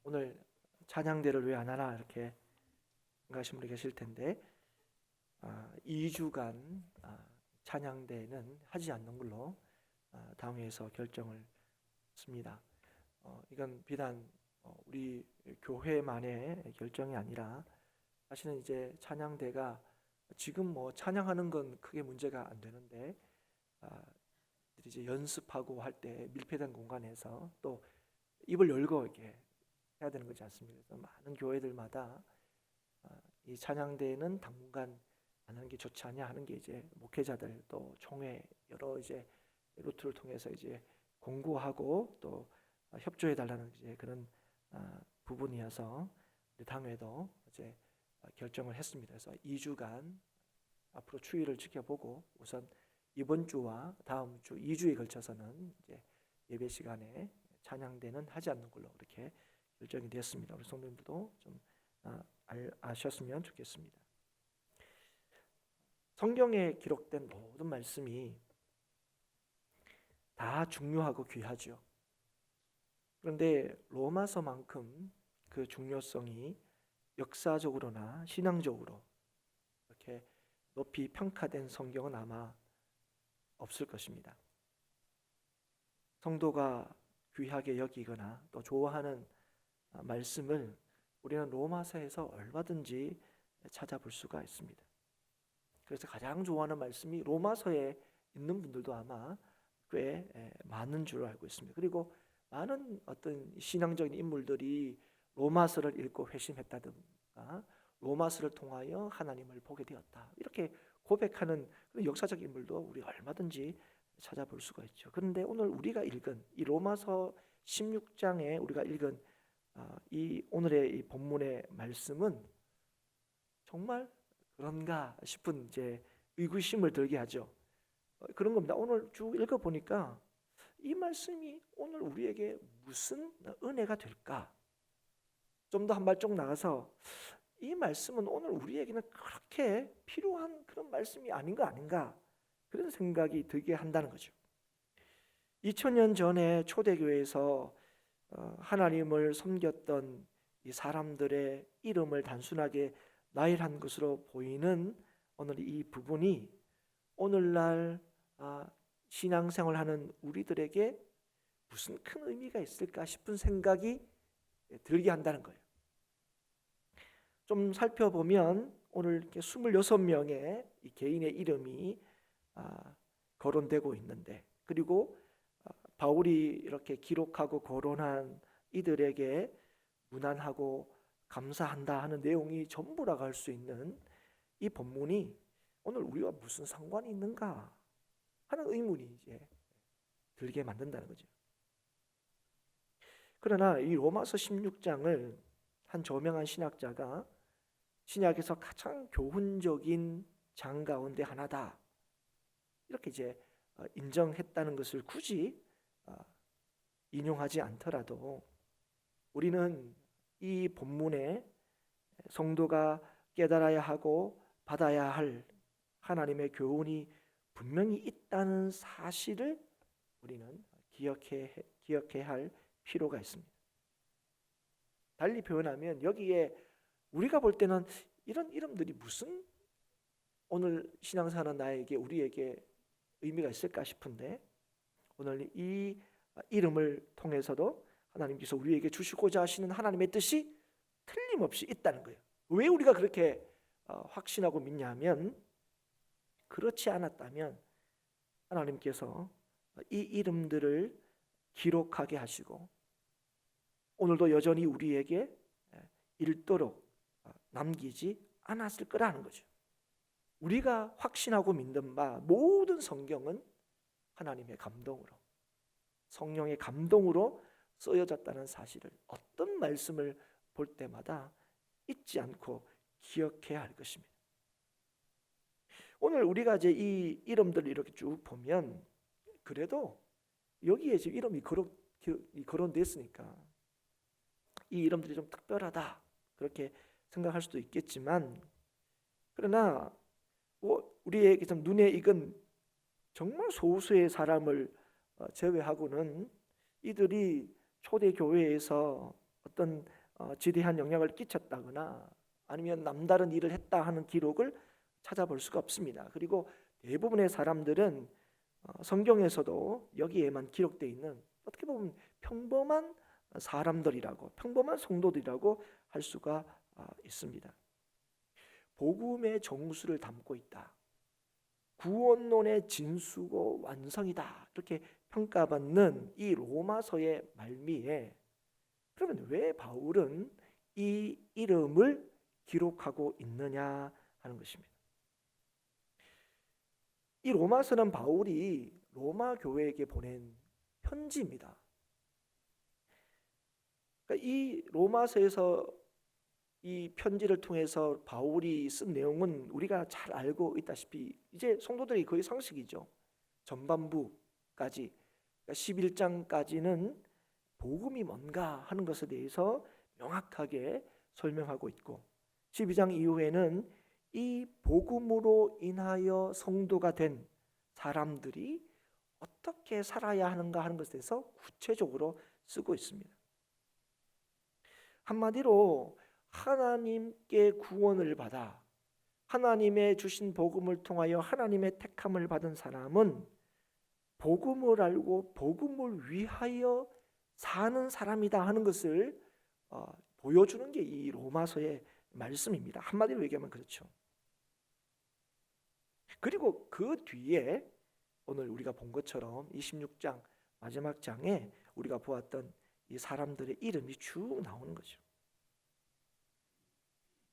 오늘 찬양대를 왜 안 하나 이렇게 생각하시는 분이 계실 텐데 2주간 찬양대는 하지 않는 걸로 당회에서 결정을 했습니다. 이건 비단 우리 교회만의 결정이 아니라 사실은 이제 찬양대가 지금 뭐 찬양하는 건 크게 문제가 안 되는데 이제 연습하고 할 때 밀폐된 공간에서 또 입을 열고 이렇게 해야 되는 거지 않습니까? 그래서 많은 교회들마다 이 찬양대회는 당분간 안 하는 게 좋지 않냐 하는 게 이제 목회자들 또 총회 여러 이제 루트를 통해서 이제 공고하고 또 협조해 달라는 이제 그런 부분이어서 당회도 이제 결정을 했습니다. 그래서 2주간 앞으로 추이를 지켜보고 우선 이번 주와 다음 주 2주에 걸쳐서는 이제 예배 시간에 찬양대는 하지 않는 걸로 이렇게 결정이 되었습니다. 우리 성도님들도 좀 아셨으면 좋겠습니다. 성경에 기록된 모든 말씀이 다 중요하고 귀하죠. 그런데 로마서만큼 그 중요성이 역사적으로나 신앙적으로 이렇게 높이 평가된 성경은 아마 없을 것입니다. 성도가 귀하게 여기거나 또 좋아하는 말씀을 우리는 로마서에서 얼마든지 찾아볼 수가 있습니다. 그래서 가장 좋아하는 말씀이 로마서에 있는 분들도 아마 꽤 많은 줄로 알고 있습니다. 그리고 많은 어떤 신앙적인 인물들이 로마서를 읽고 회심했다든가 로마서를 통하여 하나님을 보게 되었다 이렇게 고백하는 그런 역사적 인물도 우리 얼마든지 찾아볼 수가 있죠. 그런데 오늘 우리가 읽은 이 로마서 16장에 우리가 읽은 이 오늘의 이 본문의 말씀은 정말 그런가 싶은 이제 의구심을 들게 하죠. 그런 겁니다. 오늘 쭉 읽어 보니까 이 말씀이 오늘 우리에게 무슨 은혜가 될까? 좀 더 한 발짝 나가서 이 말씀은 오늘 우리에게는 그렇게 필요한 그런 말씀이 아닌가 그런 생각이 들게 한다는 거죠. 2000년 전에 초대교회에서 하나님을 섬겼던 이 사람들의 이름을 단순하게 나열한 것으로 보이는 오늘 이 부분이 오늘날 신앙생활하는 우리들에게 무슨 큰 의미가 있을까 싶은 생각이 들게 한다는 거예요. 좀 살펴보면 오늘 이렇게 26명의 이 개인의 이름이 거론되고 있는데 그리고 바울이 이렇게 기록하고 거론한 이들에게 무난하고 감사한다 하는 내용이 전부라고 할 수 있는 이 본문이 오늘 우리와 무슨 상관이 있는가 하는 의문이 이제 들게 만든다는 거죠. 그러나 이 로마서 16장을 한 저명한 신학자가 신약에서 가장 교훈적인 장 가운데 하나다 이렇게 이제 인정했다는 것을 굳이 인용하지 않더라도 우리는 이 본문에 성도가 깨달아야 하고 받아야 할 하나님의 교훈이 분명히 있다는 사실을 우리는 기억해야 할 필요가 있습니다. 달리 표현하면 여기에 우리가 볼 때는 이런 이름들이 무슨 오늘 신앙생활하는 나에게 우리에게 의미가 있을까 싶은데 오늘 이 이름을 통해서도 하나님께서 우리에게 주시고자 하시는 하나님의 뜻이 틀림없이 있다는 거예요. 왜 우리가 그렇게 확신하고 믿냐면 그렇지 않았다면 하나님께서 이 이름들을 기록하게 하시고 오늘도 여전히 우리에게 읽도록 남기지 않았을 거라는 거죠. 우리가 확신하고 믿는 바 모든 성경은 하나님의 감동으로 성령의 감동으로 쓰여졌다는 사실을 어떤 말씀을 볼 때마다 잊지 않고 기억해야 할 것입니다. 오늘 우리가 이제 이 이름들을 이렇게 쭉 보면 그래도 여기에 지금 이름이 거론됐으니까 이 이름들이 좀 특별하다 그렇게 생각할 수도 있겠지만 그러나 우리에게 좀 눈에 익은 정말 소수의 사람을 제외하고는 이들이 초대 교회에서 어떤 지대한 영향을 끼쳤다거나 아니면 남다른 일을 했다 하는 기록을 찾아볼 수가 없습니다. 그리고 대부분의 사람들은 성경에서도 여기에만 기록되어 있는 어떻게 보면 평범한 사람들이라고, 평범한 성도들이라고 할 수가 있습니다. 복음의 정수를 담고 있다, 구원론의 진수고 완성이다, 이렇게 평가받는 이 로마서의 말미에 그러면 왜 바울은 이 이름을 기록하고 있느냐 하는 것입니다. 이 로마서는 바울이 로마 교회에게 보낸 편지입니다. 그러니까 이 로마서에서 이 편지를 통해서 바울이 쓴 내용은 우리가 잘 알고 있다시피 이제 성도들이 거의 상식이죠. 전반부까지, 그러니까 11장까지는 복음이 뭔가 하는 것에 대해서 명확하게 설명하고 있고, 12장 이후에는 이 복음으로 인하여 성도가 된 사람들이 어떻게 살아야 하는가 하는 것에 대해서 구체적으로 쓰고 있습니다. 한마디로 하나님께 구원을 받아 하나님의 주신 복음을 통하여 하나님의 택함을 받은 사람은 복음을 알고 복음을 위하여 사는 사람이다 하는 것을 보여주는 게 이 로마서의 말씀입니다. 한마디로 얘기하면 그렇죠. 그리고 그 뒤에 오늘 우리가 본 것처럼 26장 마지막 장에 우리가 보았던 이 사람들의 이름이 쭉 나오는 거죠.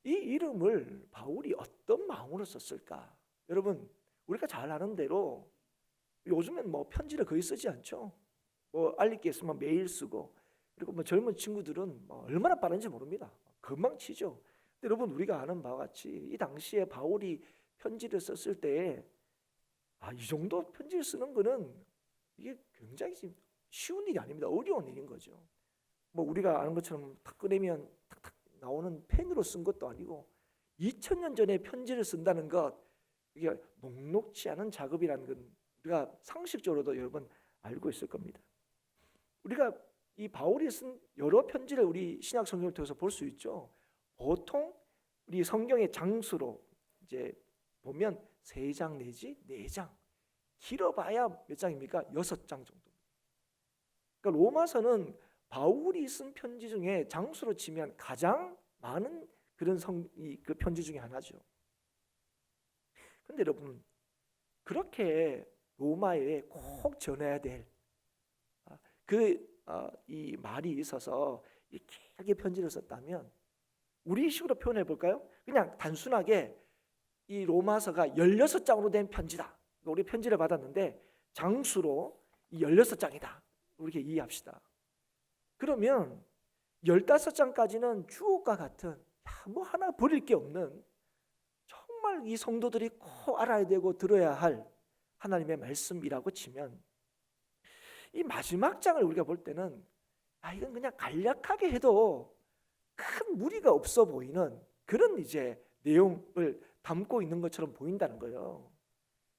이 이름을 바울이 어떤 마음으로 썼을까? 여러분, 우리가 잘 아는 대로 요즘엔 뭐 편지를 거의 쓰지 않죠. 뭐 알릴 게 있으면 메일 쓰고, 그리고 뭐 젊은 친구들은 뭐 얼마나 빠른지 모릅니다. 금방 치죠. 근데 여러분, 우리가 아는 바와 같이 이 당시에 바울이 편지를 썼을 때 이 정도 편지를 쓰는 거는 이게 굉장히 쉬운 일이 아닙니다. 어려운 일인 거죠. 뭐 우리가 아는 것처럼 탁 꺼내면 탁탁 나오는 펜으로 쓴 것도 아니고 2000년 전에 편지를 쓴다는 것, 이게 녹록지 않은 작업이라는 건 우리가 상식적으로도 여러분 알고 있을 겁니다. 우리가 이 바울이 쓴 여러 편지를 우리 신약 성경을 통해서 볼 수 있죠. 보통 우리 성경의 장수로 이제 보면 3장 내지 4장, 길어봐야 몇 장입니까? 6장 정도. 그러니까 로마서는 바울이 쓴 편지 중에 장수로 치면 가장 많은 그런 그 편지 중에 하나죠. 그런데 여러분, 그렇게 로마에 꼭 전해야 될 이 말이 있어서 길게 편지를 썼다면 우리 식으로 표현해 볼까요? 그냥 단순하게 이 로마서가 16장으로 된 편지다. 우리 편지를 받았는데 장수로 이 16장이다. 이렇게 이해합시다. 그러면 15장까지는 주옥과 같은 뭐 하나 버릴 게 없는, 정말 이 성도들이 꼭 알아야 되고 들어야 할 하나님의 말씀이라고 치면, 이 마지막 장을 우리가 볼 때는 이건 그냥 간략하게 해도 큰 무리가 없어 보이는 그런 이제 내용을 담고 있는 것처럼 보인다는 거예요.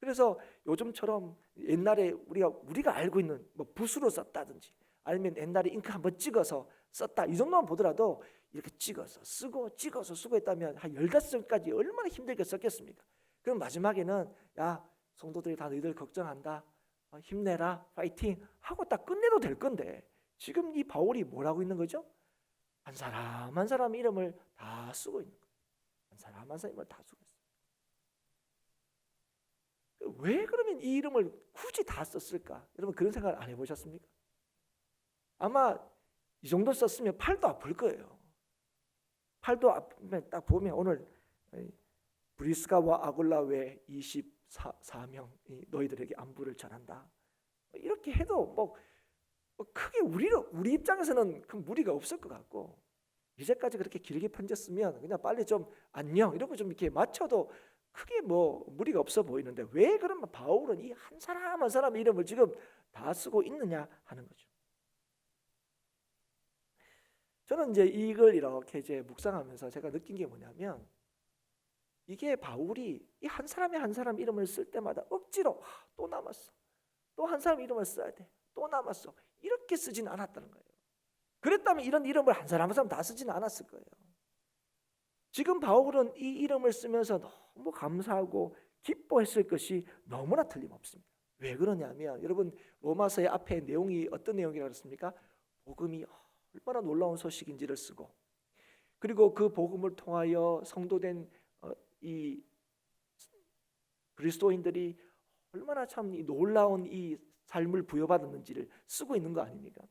그래서 요즘처럼 옛날에 우리가 알고 있는 뭐 붓으로 썼다든지 아니면 옛날에 잉크 한번 찍어서 썼다, 이 정도만 보더라도 이렇게 찍어서 쓰고 찍어서 쓰고 했다면 한 15장까지 얼마나 힘들게 썼겠습니까? 그럼 마지막에는 야, 성도들이 다 너희들 걱정한다, 힘내라, 파이팅 하고 딱 끝내도 될 건데, 지금 이 바울이 뭐라고 있는 거죠? 한 사람 한 사람 이름을 다 쓰고 있는 거예요. 한 사람 한 사람 이름을 다 쓰고 있어요. 왜 그러면 이 이름을 굳이 다 썼을까? 여러분, 그런 생각 안 해보셨습니까? 아마 이 정도 썼으면 팔도 아플 거예요. 팔도 아프면 딱 보면 오늘 브리스가와 아굴라 외 24명이 너희들에게 안부를 전한다, 이렇게 해도 뭐 크게 우리 입장에서는 큰 무리가 없을 것 같고, 이제까지 그렇게 길게 편졌으면 그냥 빨리 좀 안녕 이러고 좀 이렇게 맞춰도 크게 뭐 무리가 없어 보이는데, 왜 그러면 바울은 이 한 사람 한 사람 이름을 지금 다 쓰고 있느냐 하는 거죠. 저는 이제 이걸 이렇게 이제 묵상하면서 제가 느낀 게 뭐냐면, 이게 바울이 이 한 사람의 한 사람 이름을 쓸 때마다 억지로 또 남았어, 또 한 사람 이름을 써야 돼, 또 남았어, 이렇게 쓰진 않았다는 거예요. 그랬다면 이런 이름을 한 사람 한 사람 다 쓰지는 않았을 거예요. 지금 바울은 이 이름을 쓰면서 너무 감사하고 기뻐했을 것이 너무나 틀림없습니다. 왜 그러냐면 여러분, 로마서의 앞에 내용이 어떤 내용이라고 했습니까? 복음이 얼마나 놀라운 소식인지를 쓰고, 그리고 그 복음을 통하여 성도된 이 그리스도인들이 얼마나 참 놀라운 이 삶을 부여받았는지를 쓰고 있는 거 아닙니까?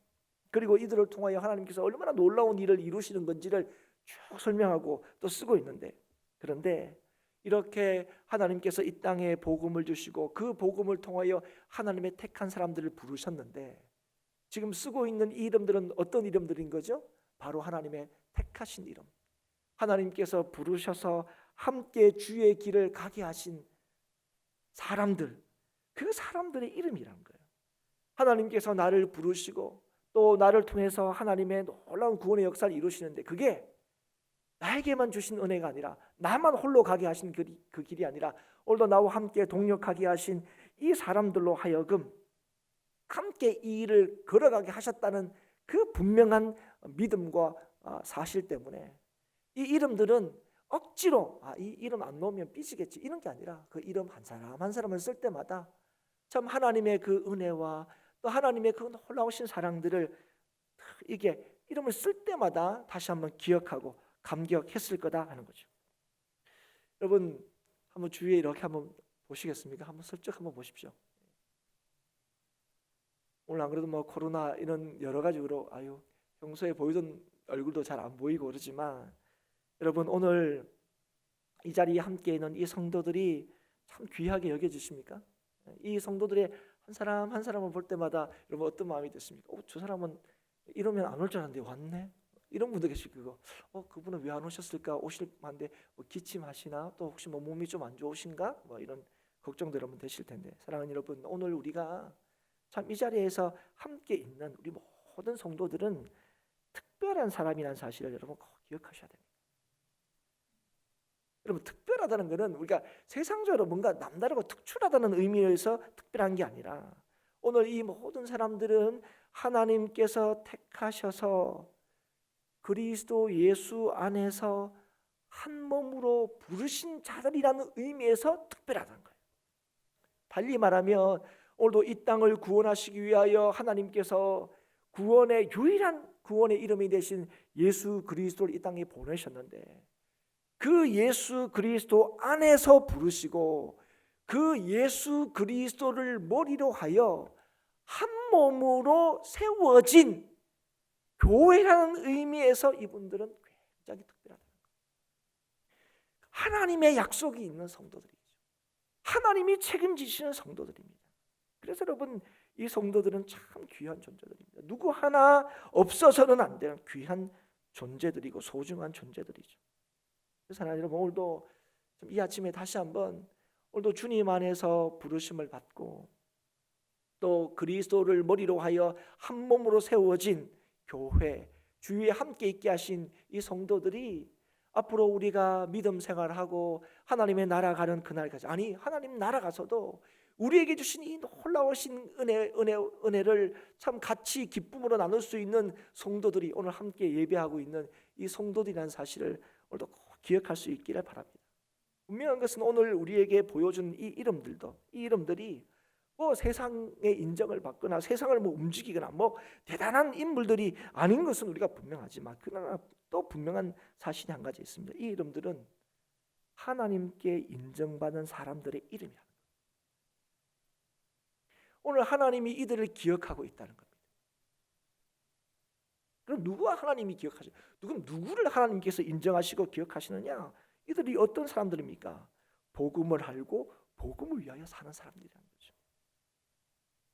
그리고 이들을 통하여 하나님께서 얼마나 놀라운 일을 이루시는 건지를 쭉 설명하고 또 쓰고 있는데, 그런데 이렇게 하나님께서 이 땅에 복음을 주시고 그 복음을 통하여 하나님의 택한 사람들을 부르셨는데, 지금 쓰고 있는 이 이름들은 어떤 이름들인 거죠? 바로 하나님의 택하신 이름, 하나님께서 부르셔서 함께 주의 길을 가게 하신 사람들, 그 사람들의 이름이란 거예요. 하나님께서 나를 부르시고 또 나를 통해서 하나님의 놀라운 구원의 역사를 이루시는데, 그게 나에게만 주신 은혜가 아니라, 나만 홀로 가게 하신 그 길이 아니라 오늘도 나와 함께 동역하게 하신 이 사람들로 하여금 함께 이 일을 걸어가게 하셨다는 그 분명한 믿음과 사실 때문에 이 이름들은 억지로 이 이름 안 넣으면 삐지겠지 이런 게 아니라, 그 이름 한 사람 한 사람을 쓸 때마다 참 하나님의 그 은혜와 또 하나님의 그 놀라우신 사랑들을 이게 이름을 쓸 때마다 다시 한번 기억하고 감격했을 거다 하는 거죠. 여러분, 한번 주위에 이렇게 한번 보시겠습니까? 한번 슬쩍 한번 보십시오. 오늘 안 그래도 뭐 코로나 이런 여러 가지로 평소에 보이던 얼굴도 잘 안 보이고 그러지만, 여러분 오늘 이 자리에 함께 있는 이 성도들이 참 귀하게 여겨주십니까? 이 성도들의 한 사람 한 사람을 볼 때마다 여러분 어떤 마음이 드십니까? 저 사람은 이러면 안 올 줄 알았는데 왔네? 이런 분들 계시고, 그분은 왜 안 오셨을까? 오실 만데 기침하시나? 또 혹시 몸이 좀 안 좋으신가? 이런 걱정도 여러분 되실 텐데, 사랑하는 여러분, 오늘 우리가 참 이 자리에서 함께 있는 우리 모든 성도들은 특별한 사람이라는 사실을 여러분 꼭 기억하셔야 됩니다. 여러분, 특별하다는 것은 우리가 세상적으로 뭔가 남다르고 특출하다는 의미에서 특별한 게 아니라, 오늘 이 모든 사람들은 하나님께서 택하셔서 그리스도 예수 안에서 한 몸으로 부르신 자들이라는 의미에서 특별하다는 거예요. 달리 말하면 오늘도 이 땅을 구원하시기 위하여 하나님께서 구원의 유일한 구원의 이름이 되신 예수 그리스도를 이 땅에 보내셨는데, 그 예수 그리스도 안에서 부르시고 그 예수 그리스도를 머리로 하여 한 몸으로 세워진 교회라는 의미에서 이분들은 굉장히 특별하다. 하나님의 약속이 있는 성도들이죠. 하나님이 책임지시는 성도들입니다. 그래서 여러분, 이 성도들은 참 귀한 존재들입니다. 누구 하나 없어서는 안 되는 귀한 존재들이고 소중한 존재들이죠. 그래서 하나님 여러분, 오늘도 이 아침에 다시 한번 오늘도 주님 안에서 부르심을 받고 또 그리스도를 머리로 하여 한 몸으로 세워진 교회, 주위에 함께 있게 하신 이 성도들이 앞으로 우리가 믿음 생활하고 하나님의 나라 가는 그날까지, 하나님 나라 가서도 우리에게 주신 이 놀라우신 은혜를 참 같이 기쁨으로 나눌 수 있는 성도들이 오늘 함께 예배하고 있는 이 성도들이라는 사실을 오늘도 꼭 기억할 수 있기를 바랍니다. 분명한 것은 오늘 우리에게 보여준 이 이름들이 세상의 인정을 받거나 세상을 움직이거나 대단한 인물들이 아닌 것은 우리가 분명하지만, 그러나 또 분명한 사실이 한 가지 있습니다. 이 이름들은 하나님께 인정받는 사람들의 이름이야. 오늘 하나님이 이들을 기억하고 있다는 겁니다. 그럼 누구와 하나님이 기억하죠? 누구를 하나님께서 인정하시고 기억하시느냐? 이들이 어떤 사람들입니까? 복음을 알고 복음을 위하여 사는 사람들이라는 거죠.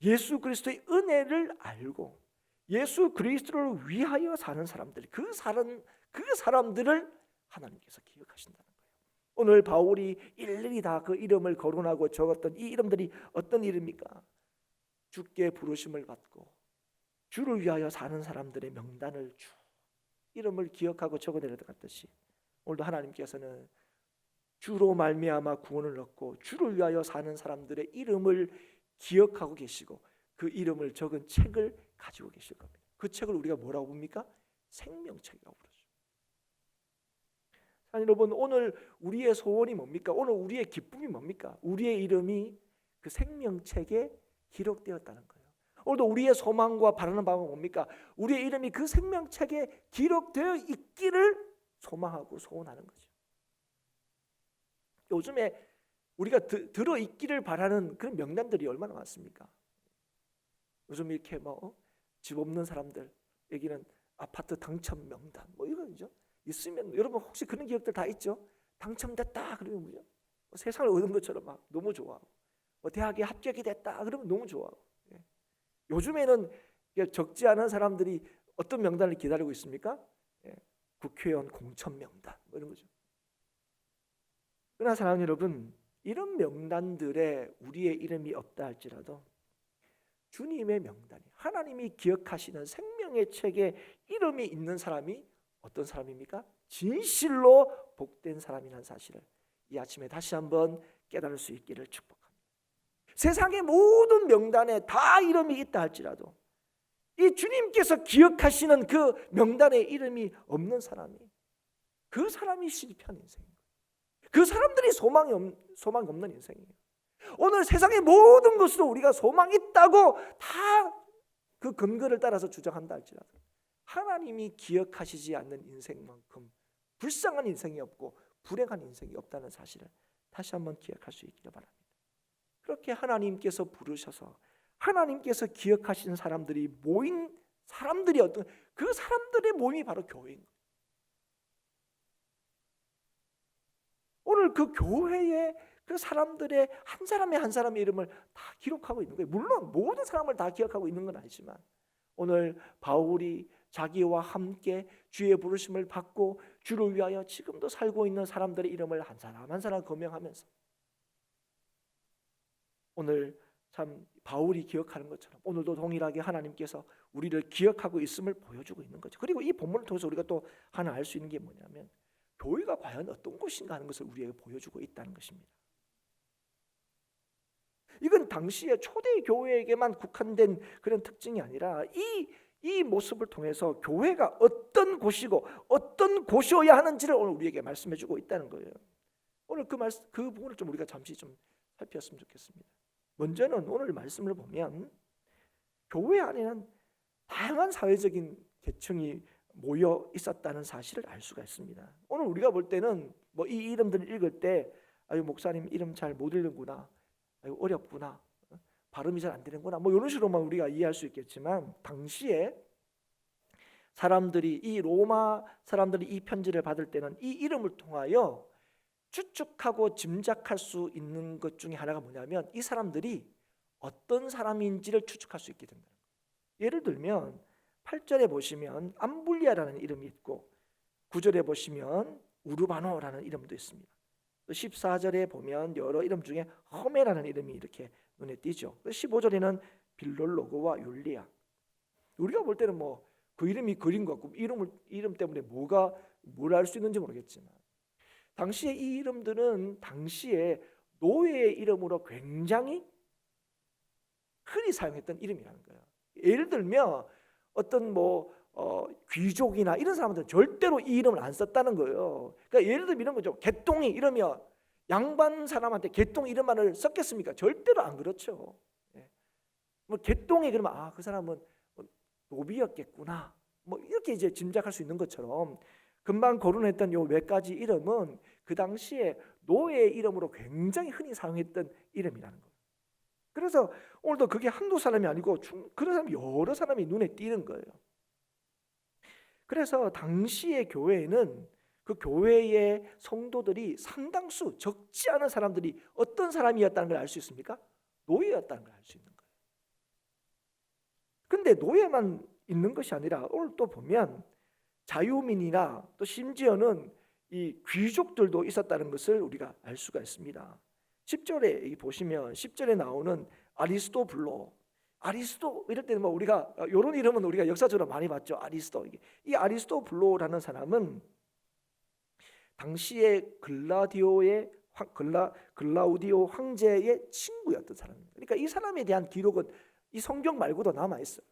예수 그리스도의 은혜를 알고 예수 그리스도를 위하여 사는 사람들, 그 사람들을 하나님께서 기억하신다는 거예요. 오늘 바울이 일일이 다 그 이름을 거론하고 적었던 이 이름들이 어떤 이름입니까? 주께 부르심을 받고 주를 위하여 사는 사람들의 명단을 쭉 이름을 기억하고 적어내려갔듯이, 오늘도 하나님께서는 주로 말미암아 구원을 얻고 주를 위하여 사는 사람들의 이름을 기억하고 계시고 그 이름을 적은 책을 가지고 계실 겁니다. 그 책을 우리가 뭐라고 봅니까? 생명책이라고 부르죠. 여러분, 오늘 우리의 소원이 뭡니까? 오늘 우리의 기쁨이 뭡니까? 우리의 이름이 그 생명책에 기록되었다는 거예요. 오늘도 우리의 소망과 바라는 바가 뭡니까? 우리의 이름이 그 생명책에 기록되어 있기를 소망하고 소원하는 거죠. 요즘에 우리가 들어있기를 바라는 그런 명단들이 얼마나 많습니까? 요즘 이렇게 집 없는 사람들에게는 아파트 당첨 명단 이거죠. 있으면 여러분 혹시 그런 기억들 다 있죠? 당첨됐다 그러면 뭐죠? 세상을 얻은 것처럼 막 너무 좋아하고, 대학에 합격이 됐다 그러면 너무 좋아하고. 요즘에는 적지 않은 사람들이 어떤 명단을 기다리고 있습니까? 국회의원 공천 명단 이런 거죠. 그러나 사랑하는 여러분, 이런 명단들에 우리의 이름이 없다 할지라도 주님의 명단이, 하나님이 기억하시는 생명의 책에 이름이 있는 사람이 어떤 사람입니까? 진실로 복된 사람이라는 사실을 이 아침에 다시 한번 깨달을 수 있기를 축복합니다. 세상의 모든 명단에 다 이름이 있다 할지라도 이 주님께서 기억하시는 그 명단에 이름이 없는 사람이, 그 사람이 실패한 인생입니다. 그 사람들이 소망이 없는 인생이에요. 오늘 세상의 모든 것으로 우리가 소망이 있다고 다 그 근거를 따라서 주장한다 할지라도 하나님이 기억하시지 않는 인생만큼 불쌍한 인생이 없고 불행한 인생이 없다는 사실을 다시 한번 기억할 수 있기를 바랍니다. 그렇게 하나님께서 부르셔서 하나님께서 기억하신 사람들이 모인 사람들이 어떤 그 사람들의 모임이 바로 교회인 거예요. 오늘 그 교회에 그 사람들의 한 사람의 한 사람의 이름을 다 기록하고 있는 거예요. 물론 모든 사람을 다 기억하고 있는 건 아니지만 오늘 바울이 자기와 함께 주의 부르심을 받고 주를 위하여 지금도 살고 있는 사람들의 이름을 한 사람 한 사람 거명하면서 오늘 참 바울이 기억하는 것처럼 오늘도 동일하게 하나님께서 우리를 기억하고 있음을 보여주고 있는 거죠. 그리고 이 본문을 통해서 우리가 또 하나 알 수 있는 게 뭐냐면 교회가 과연 어떤 곳인가 하는 것을 우리에게 보여주고 있다는 것입니다. 이건 당시에 초대 교회에게만 국한된 그런 특징이 아니라 이 모습을 통해서 교회가 어떤 곳이고 어떤 곳이어야 하는지를 오늘 우리에게 말씀해주고 있다는 거예요. 오늘 그 부분을 좀 우리가 잠시 좀 살폈으면 좋겠습니다. 먼저는 오늘 말씀을 보면 교회 안에는 다양한 사회적인 계층이 모여 있었다는 사실을 알 수가 있습니다. 오늘 우리가 볼 때는 이 이름들을 읽을 때 아유 목사님 이름 잘 못 읽는구나, 아유 어렵구나, 발음이 잘 안 되는구나 이런 식으로만 우리가 이해할 수 있겠지만 당시에 사람들이 이 로마 사람들이 이 편지를 받을 때는 이 이름을 통하여 추측하고 짐작할 수 있는 것 중에 하나가 뭐냐면 이 사람들이 어떤 사람인지를 추측할 수 있게 된다. 예를 들면 8절에 보시면 암불리아라는 이름이 있고 9절에 보시면 우르바노라는 이름도 있습니다. 또 14절에 보면 여러 이름 중에 허메라는 이름이 이렇게 눈에 띄죠. 15절에는 빌롤로고와 율리아. 우리가 볼 때는 그 이름이 그린 것 같고 이름 때문에 뭘 알 수 있는지 모르겠지만 당시에 이 이름들은 당시에 노예의 이름으로 굉장히 흔히 사용했던 이름이라는 거예요. 예를 들면 어떤 귀족이나 이런 사람들은 절대로 이 이름을 안 썼다는 거예요. 그러니까 예를 들면 이런 거죠. 개똥이 이러면 양반 사람한테 개똥 이름만을 썼겠습니까? 절대로 안 그렇죠. 개똥이 그러면 그 사람은 노비였겠구나. 이렇게 이제 짐작할 수 있는 것처럼 금방 거론했던 요 몇 가지 이름은 그 당시에 노예의 이름으로 굉장히 흔히 사용했던 이름이라는 거예요. 그래서 오늘도 그게 한두 사람이 아니고 그런 사람이 여러 사람이 눈에 띄는 거예요. 그래서 당시의 교회에는 그 교회의 성도들이 상당수 적지 않은 사람들이 어떤 사람이었다는 걸 알 수 있습니까? 노예였다는 걸 알 수 있는 거예요. 근데 노예만 있는 것이 아니라 오늘 또 보면 자유민이나 또 심지어는 이 귀족들도 있었다는 것을 우리가 알 수가 있습니다. 10절에 보시면 10절에 나오는 아리스토블로, 아리스토 이럴 때는 우리가 이런 이름은 우리가 역사적으로 많이 봤죠. 아리스토. 이 아리스토블로라는 사람은 당시에 글라우디오 황제의 친구였던 사람입니다. 그러니까 이 사람에 대한 기록은 이 성경 말고도 남아 있어요.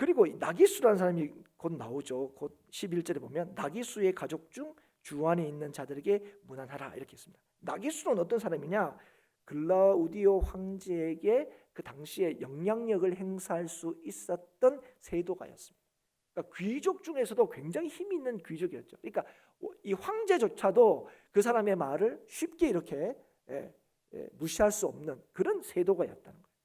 그리고 나기수라는 사람이 곧 나오죠. 곧 11절에 보면 나기수의 가족 중 주 안에 있는 자들에게 문안하라 이렇게 했습니다. 나기수는 어떤 사람이냐? 글라우디오 황제에게 그 당시에 영향력을 행사할 수 있었던 세도가였습니다. 그러니까 귀족 중에서도 굉장히 힘 있는 귀족이었죠. 그러니까 이 황제조차도 그 사람의 말을 쉽게 이렇게 무시할 수 없는 그런 세도가였다는 거예요.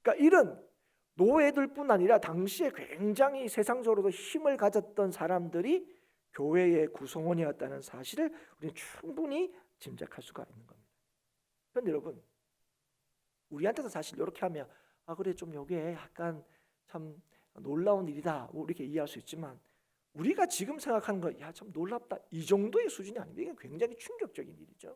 그러니까 이런 노예들뿐 아니라 당시에 굉장히 세상적으로도 힘을 가졌던 사람들이 교회의 구성원이었다는 사실을 우리는 충분히 짐작할 수가 있는 겁니다. 그런데 여러분, 우리한테도 사실 이렇게 하면 그래 좀 이게 약간 참 놀라운 일이다 이렇게 이해할 수 있지만, 우리가 지금 생각하는 거 참 놀랍다 이 정도의 수준이 아닙니다. 이게 굉장히 충격적인 일이죠.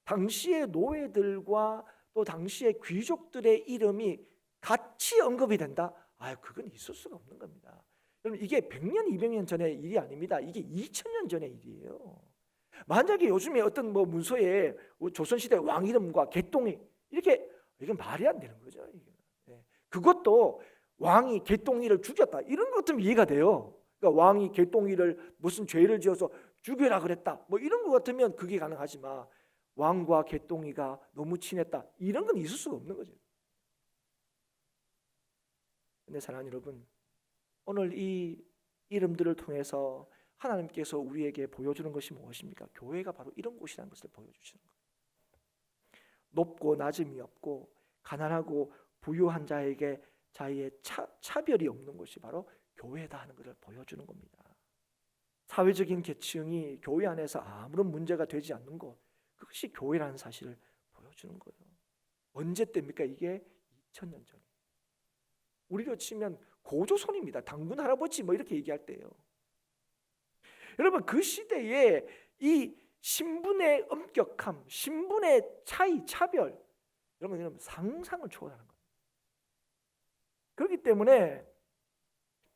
당시의 노예들과 또 당시의 귀족들의 이름이 같이 언급이 된다? 그건 있을 수가 없는 겁니다. 여러분, 이게 100년, 200년 전의 일이 아닙니다. 이게 2000년 전의 일이에요. 만약에 요즘에 어떤 문서에 조선시대 왕 이름과 개똥이 이렇게, 이건 말이 안 되는 거죠. 그것도 왕이 개똥이를 죽였다 이런 것 같으면 이해가 돼요. 그러니까 왕이 개똥이를 무슨 죄를 지어서 죽여라 그랬다 이런 것 같으면 그게 가능하지만, 왕과 개똥이가 너무 친했다 이런 건 있을 수가 없는 거죠. 근데 사랑하는 여러분, 오늘 이 이름들을 통해서 하나님께서 우리에게 보여주는 것이 무엇입니까? 교회가 바로 이런 곳이라는 것을 보여주시는 거예요. 높고 낮음이 없고 가난하고 부유한 자에게 자의 차별이 없는 것이 바로 교회다 하는 것을 보여주는 겁니다. 사회적인 계층이 교회 안에서 아무런 문제가 되지 않는 것, 그것이 교회라는 사실을 보여주는 거예요. 언제 때입니까? 이게 2000년 전. 우리로 치면 고조선입니다. 당군 할아버지 이렇게 얘기할 때예요. 여러분, 그 시대에 이 신분의 엄격함, 신분의 차별, 여러분 상상을 초월하는 거예요. 그렇기 때문에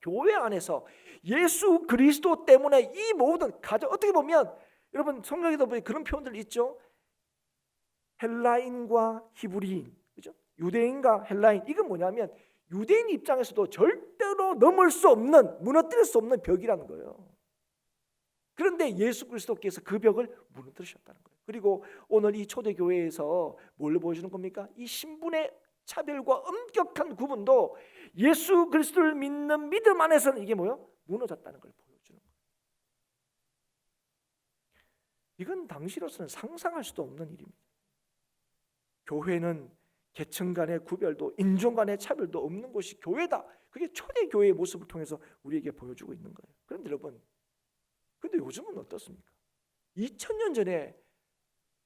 교회 안에서 예수 그리스도 때문에 이 모든 가정, 어떻게 보면 여러분 성경에도 보면 그런 표현들 있죠. 헬라인과 히브리인, 그죠? 유대인과 헬라인. 이건 뭐냐면 유대인 입장에서도 절대로 넘을 수 없는, 무너뜨릴 수 없는 벽이라는 거예요. 그런데 예수 그리스도께서 그 벽을 무너뜨리셨다는 거예요. 그리고 오늘 이 초대교회에서 뭘 보여주는 겁니까? 이 신분의 차별과 엄격한 구분도 예수 그리스도를 믿는 믿음 안에서는 이게 뭐예요? 무너졌다는 걸 보여주는 거예요. 이건 당시로서는 상상할 수도 없는 일입니다. 교회는 계층 간의 구별도 인종 간의 차별도 없는 곳이 교회다. 그게 초대교회의 모습을 통해서 우리에게 보여주고 있는 거예요. 그런데 여러분, 근데 요즘은 어떻습니까? 2000년 전에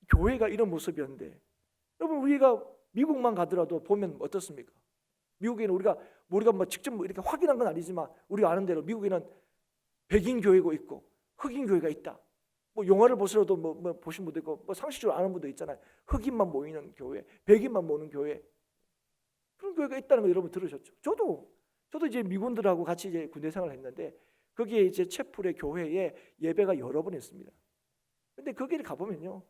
교회가 이런 모습이었는데, 여러분 우리가 미국만 가더라도 보면 어떻습니까? 미국에는 우리가 직접 이렇게 확인한 건 아니지만 우리가 아는 대로 미국에는 백인 교회가 있고 흑인 교회가 있다. 영화를 보시러도 보신 분도 있고 상식적으로 아는 분도 있잖아요. 흑인만 모이는 교회, 백인만 모이는 교회, 그런 교회가 있다는 거 여러분 들으셨죠? 저도 이제 미군들하고 같이 이제 군대 생활을 했는데 거기에 이제 채플의 교회에 예배가 여러 번 했습니다. 근데 거기를 가보면요,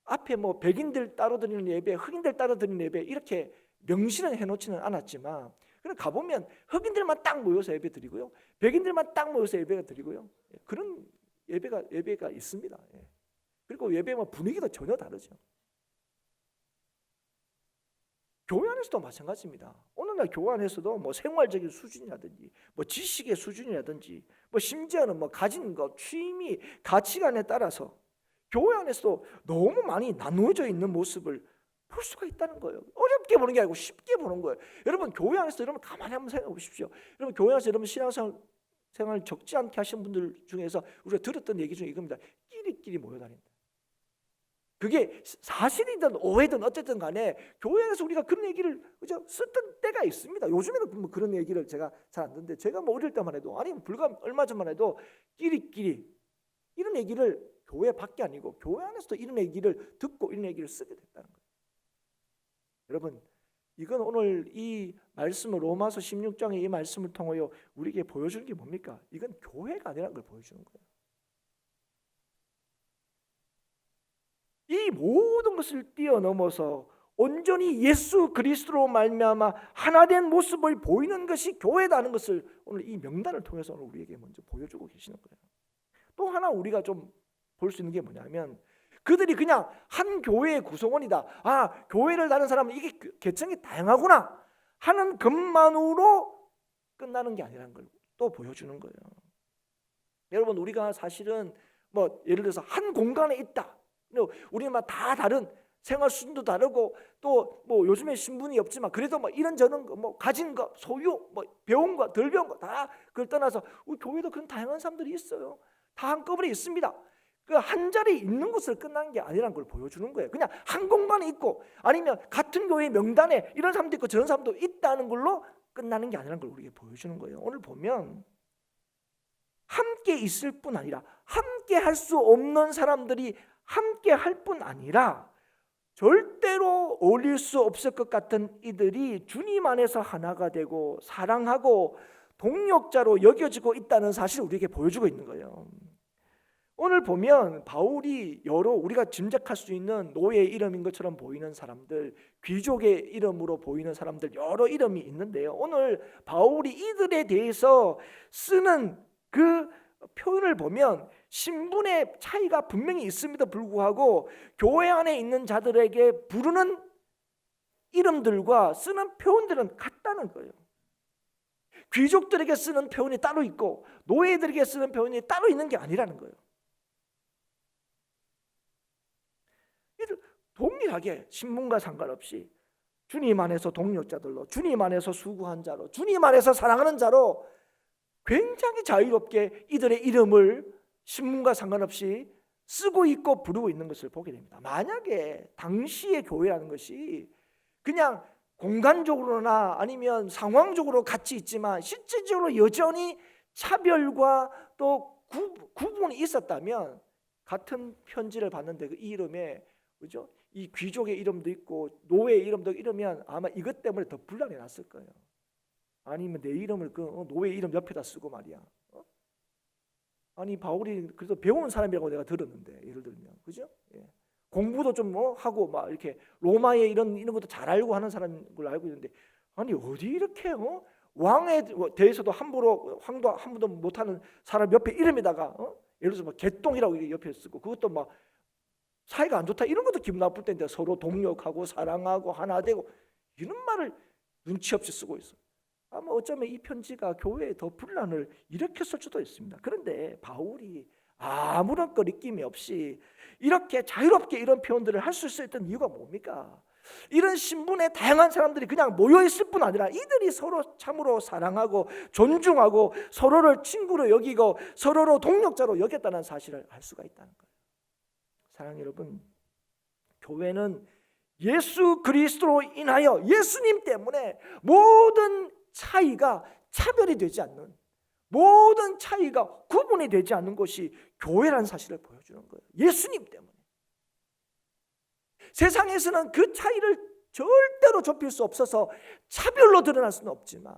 앞에 백인들 따로 드리는 예배, 흑인들 따로 드리는 예배 이렇게 명시는 해놓지는 않았지만, 그냥 가보면 흑인들만 딱 모여서 예배 드리고요, 백인들만 딱 모여서 예배가 드리고요, 그런 예배가 있습니다. 그리고 예배 분위기도 전혀 다르죠. 교회 안에서도 마찬가지입니다. 오늘날 교회 안에서도 생활적인 수준이라든지 지식의 수준이라든지 심지어는 가진 것, 취미, 가치관에 따라서 교회 안에서도 너무 많이 나누어져 있는 모습을 볼 수가 있다는 거예요. 어렵게 보는 게 아니고 쉽게 보는 거예요. 여러분 교회 안에서 여러분 가만히 한번 생각해 보십시오. 여러분 교회 안에서 여러분 신앙생활 적지 않게 하신 분들 중에서 우리가 들었던 얘기 중에 이겁니다. 끼리끼리 모여 다닌다. 그게 사실이든 오해든 어쨌든 간에 교회 안에서 우리가 그런 얘기를 썼던 때가 있습니다. 요즘에는 그런 얘기를 제가 잘 안 듣는데, 제가 어릴 때만 해도, 아니 불과 얼마 전만 해도 끼리끼리 이런 얘기를 교회 밖에 아니고 교회 안에서도 이런 얘기를 듣고 이런 얘기를 쓰게 됐다는 거예요. 여러분, 이건 오늘 이 말씀을 로마서 16장의 이 말씀을 통하여 우리에게 보여주는 게 뭡니까? 이건 교회가 아니라는 걸 보여주는 거예요. 이 모든 것을 뛰어넘어서 온전히 예수 그리스도로 말미암아 하나된 모습을 보이는 것이 교회다는 것을 오늘 이 명단을 통해서 오늘 우리에게 먼저 보여주고 계시는 거예요. 또 하나 우리가 좀 볼 수 있는 게 뭐냐면 그들이 그냥 한 교회의 구성원이다, 교회를 다른 사람은 이게 계층이 다양하구나 하는 것만으로 끝나는 게 아니라는 걸 또 보여주는 거예요. 여러분, 우리가 사실은 뭐 예를 들어서 한 공간에 있다, 우리만 다 다른 생활 수준도 다르고 또 뭐 요즘에 신분이 없지만 그래도 뭐 이런저런 뭐 가진 거, 소유, 뭐 배운 거, 덜 배운 거 다 그걸 떠나서 우리 교회도 그런 다양한 사람들이 있어요. 다 한꺼번에 있습니다. 그 한 자리에 있는 것을 끝난 게 아니라는 걸 보여주는 거예요. 그냥 한 공간에 있고 아니면 같은 교회 명단에 이런 사람도 있고 저런 사람도 있다는 걸로 끝나는 게 아니라는 걸 우리에게 보여주는 거예요. 오늘 보면 함께 있을 뿐 아니라 함께 할 수 없는 사람들이 함께 할 뿐 아니라 절대로 어울릴 수 없을 것 같은 이들이 주님 안에서 하나가 되고 사랑하고 동력자로 여겨지고 있다는 사실을 우리에게 보여주고 있는 거예요. 오늘 보면 바울이 여러 우리가 짐작할 수 있는 노예의 이름인 것처럼 보이는 사람들, 귀족의 이름으로 보이는 사람들 여러 이름이 있는데요. 오늘 바울이 이들에 대해서 쓰는 그 표현을 보면 신분의 차이가 분명히 있음에도 불구하고 교회 안에 있는 자들에게 부르는 이름들과 쓰는 표현들은 같다는 거예요. 귀족들에게 쓰는 표현이 따로 있고 노예들에게 쓰는 표현이 따로 있는 게 아니라는 거예요. 동일하게 신분과 상관없이 주님 안에서 동력자들로, 주님 안에서 수고한 자로, 주님 안에서 사랑하는 자로 굉장히 자유롭게 이들의 이름을 신분과 상관없이 쓰고 있고 부르고 있는 것을 보게 됩니다. 만약에 당시의 교회라는 것이 그냥 공간적으로나 아니면 상황적으로 같이 있지만 실질적으로 여전히 차별과 또 구분이 있었다면 같은 편지를 받는데 그 이름에, 그죠? 이 귀족의 이름도 있고 노예의 이름도 이러면 아마 이것 때문에 더 분란이 났을 거예요. 아니면 내 이름을 그 노예 이름 옆에다 쓰고 말이야. 아니 바울이 그래도 배우는 사람이라고 내가 들었는데, 예를 들면, 그죠? 예. 공부도 좀 하고 막 이렇게 로마의 이런 것도 잘 알고 하는 사람인 걸 알고 있는데, 아니 어디 이렇게 왕에 대해서도 함부로 황도 함부로 못하는 사람 옆에 이름에다가 예를 들어서 막 개똥이라고 옆에 쓰고 그것도 막 사이가 안 좋다 이런 것도 기분 나쁠 때인데 서로 동력하고 사랑하고 하나 되고 이런 말을 눈치 없이 쓰고 있어. 아마 어쩌면 이 편지가 교회에 더 분란을 일으켰을 수도 있습니다. 그런데 바울이 아무런 거리낌이 없이 이렇게 자유롭게 이런 표현들을 할 수 있었던 이유가 뭡니까? 이런 신분의 다양한 사람들이 그냥 모여 있을 뿐 아니라 이들이 서로 참으로 사랑하고 존중하고 서로를 친구로 여기고 서로로 동력자로 여겼다는 사실을 알 수가 있다는 거예요. 사랑하는 여러분, 교회는 예수 그리스도로 인하여 예수님 때문에 모든 차이가 차별이 되지 않는, 모든 차이가 구분이 되지 않는 것이 교회라는 사실을 보여주는 거예요. 예수님 때문에. 세상에서는 그 차이를 절대로 좁힐 수 없어서 차별로 드러날 수는 없지만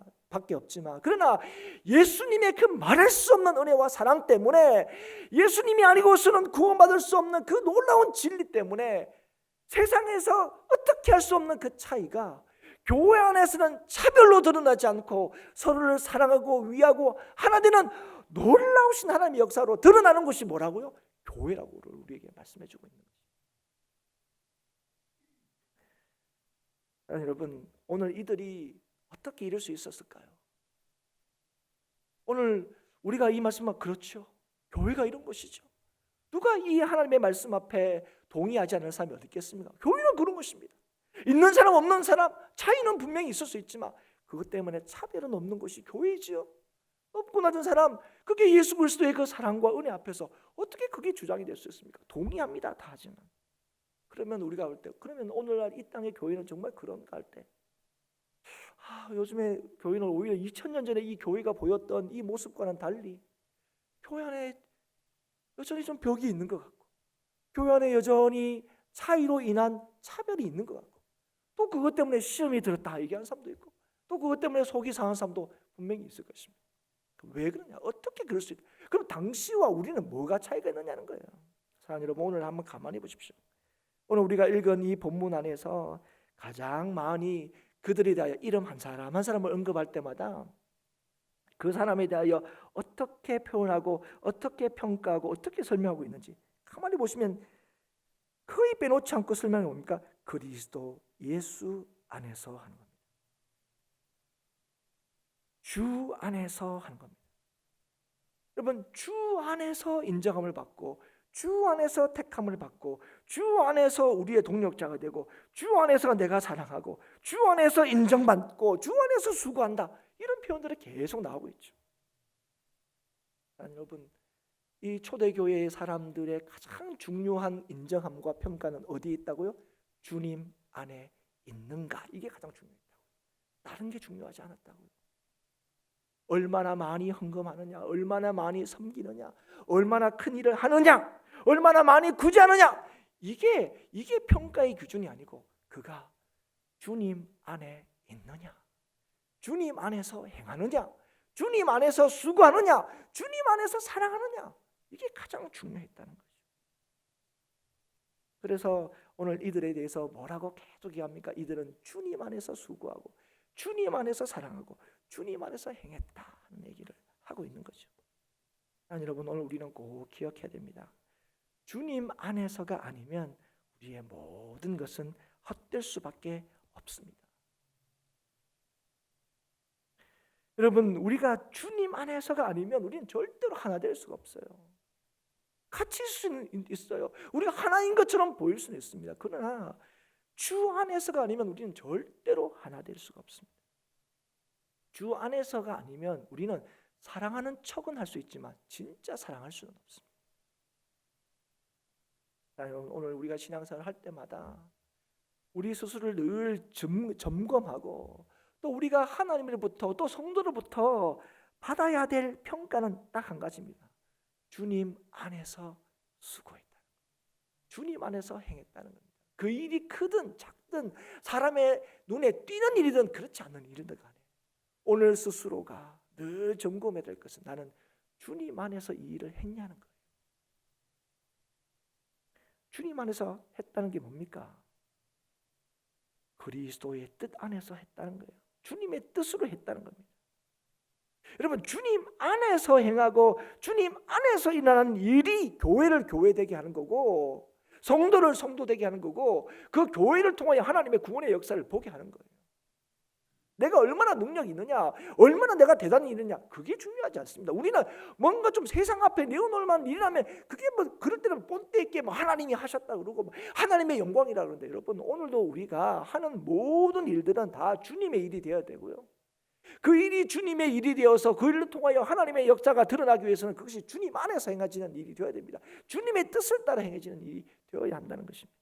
그러나 예수님의 그 말할 수 없는 은혜와 사랑 때문에, 예수님이 아니고서는 구원받을 수 없는 그 놀라운 진리 때문에 세상에서 어떻게 할 수 없는 그 차이가 교회 안에서는 차별로 드러나지 않고 서로를 사랑하고 위하고 하나 되는 놀라우신 하나님의 역사로 드러나는 것이 뭐라고요? 교회라고 우리에게 말씀해 주고 있는 거죠. 여러분, 오늘 이들이 어떻게 이럴 수 있었을까요? 오늘 우리가 이 말씀만, 그렇죠, 교회가 이런 것이죠. 누가 이 하나님의 말씀 앞에 동의하지 않는 사람이 어디 있겠습니까? 교회는 그런 것입니다. 있는 사람 없는 사람 차이는 분명히 있을 수 있지만 그것 때문에 차별은 없는 것이 교회이지요. 없고 낮은 사람, 그게 예수 그리스도의 그 사랑과 은혜 앞에서 어떻게 그게 주장이 될 수 있습니까? 동의합니다, 다 하지만. 그러면 우리가 볼 때, 그러면 오늘날 이 땅의 교회는 정말 그런가 할 때, 요즘에 교회는 오히려 2000년 전에 이 교회가 보였던 이 모습과는 달리 교회 안에 여전히 좀 벽이 있는 것 같고, 교회 안에 여전히 차이로 인한 차별이 있는 것 같고, 또 그것 때문에 시험이 들었다 얘기하는 사람도 있고, 또 그것 때문에 속이 상한 사람도 분명히 있을 것입니다. 왜 그러냐? 어떻게 그럴 수 있다? 그럼 당시와 우리는 뭐가 차이가 있느냐는 거예요. 사랑하는 여러분, 오늘 한번 가만히 보십시오. 오늘 우리가 읽은 이 본문 안에서 가장 많이 그들에 대하여 이름 한 사람 한 사람을 언급할 때마다 그 사람에 대하여 어떻게 표현하고 어떻게 평가하고 어떻게 설명하고 있는지 가만히 보시면 거의 빼놓지 않고 설명해 뭡니까? 그리스도 예수 안에서 하는 겁니다. 주 안에서 하는 겁니다. 여러분, 주 안에서 인정함을 받고 주 안에서 택함을 받고 주 안에서 우리의 동력자가 되고 주 안에서 내가 사랑하고 주 안에서 인정받고 주 안에서 수고한다, 이런 표현들이 계속 나오고 있죠. 여러분, 이 초대교회의 사람들의 가장 중요한 인정함과 평가는 어디에 있다고요? 주님 안에 있는가, 이게 가장 중요했다고요. 다른 게 중요하지 않았다고요. 얼마나 많이 헌금하느냐, 얼마나 많이 섬기느냐, 얼마나 큰 일을 하느냐, 얼마나 많이 구제하느냐, 이게 평가의 기준이 아니고 그가 주님 안에 있느냐, 주님 안에서 행하느냐, 주님 안에서 수고하느냐, 주님 안에서 사랑하느냐, 이게 가장 중요했다는 거죠. 그래서 오늘 이들에 대해서 뭐라고 계속 얘기합니까? 이들은 주님 안에서 수고하고 주님 안에서 사랑하고 주님 안에서 행했다 하는 얘기를 하고 있는 거죠. 여러분, 오늘 우리는 꼭 기억해야 됩니다. 주님 안에서가 아니면 우리의 모든 것은 헛될 수밖에 없습니다. 여러분, 우리가 주님 안에서가 아니면 우리는 절대로 하나 될 수가 없어요. 같이 있을 수는 있어요. 우리가 하나인 것처럼 보일 수는 있습니다. 그러나 주 안에서가 아니면 우리는 절대로 하나 될 수가 없습니다. 주 안에서가 아니면 우리는 사랑하는 척은 할 수 있지만 진짜 사랑할 수는 없습니다. 오늘 우리가 신앙생활을 할 때마다 우리 스스로를 늘 점검하고 또 우리가 하나님으로부터 또 성도로부터 받아야 될 평가는 딱 한 가지입니다. 주님 안에서 수고했다, 주님 안에서 행했다는 겁니다. 그 일이 크든 작든 사람의 눈에 띄는 일이든 그렇지 않는 일이든 간에 오늘 스스로가 늘 점검해야 될 것은 나는 주님 안에서 이 일을 했냐는 거예요. 주님 안에서 했다는 게 뭡니까? 그리스도의 뜻 안에서 했다는 거예요. 주님의 뜻으로 했다는 겁니다. 여러분, 주님 안에서 행하고 주님 안에서 일어나는 일이 교회를 교회되게 하는 거고 성도를 성도되게 하는 거고 그 교회를 통하여 하나님의 구원의 역사를 보게 하는 거예요. 내가 얼마나 능력이 있느냐, 얼마나 내가 대단히 있느냐, 그게 중요하지 않습니다. 우리는 뭔가 좀 세상 앞에 내어놓을 만한 일이라면 그게 뭐 그럴 때는 본때 있게 뭐 하나님이 하셨다 그러고 뭐 하나님의 영광이라 그러는데, 여러분, 오늘도 우리가 하는 모든 일들은 다 주님의 일이 되어야 되고요. 그 일이 주님의 일이 되어서 그 일을 통하여 하나님의 역사가 드러나기 위해서는 그것이 주님 안에서 행해지는 일이 되어야 됩니다. 주님의 뜻을 따라 행해지는 일이 되어야 한다는 것입니다.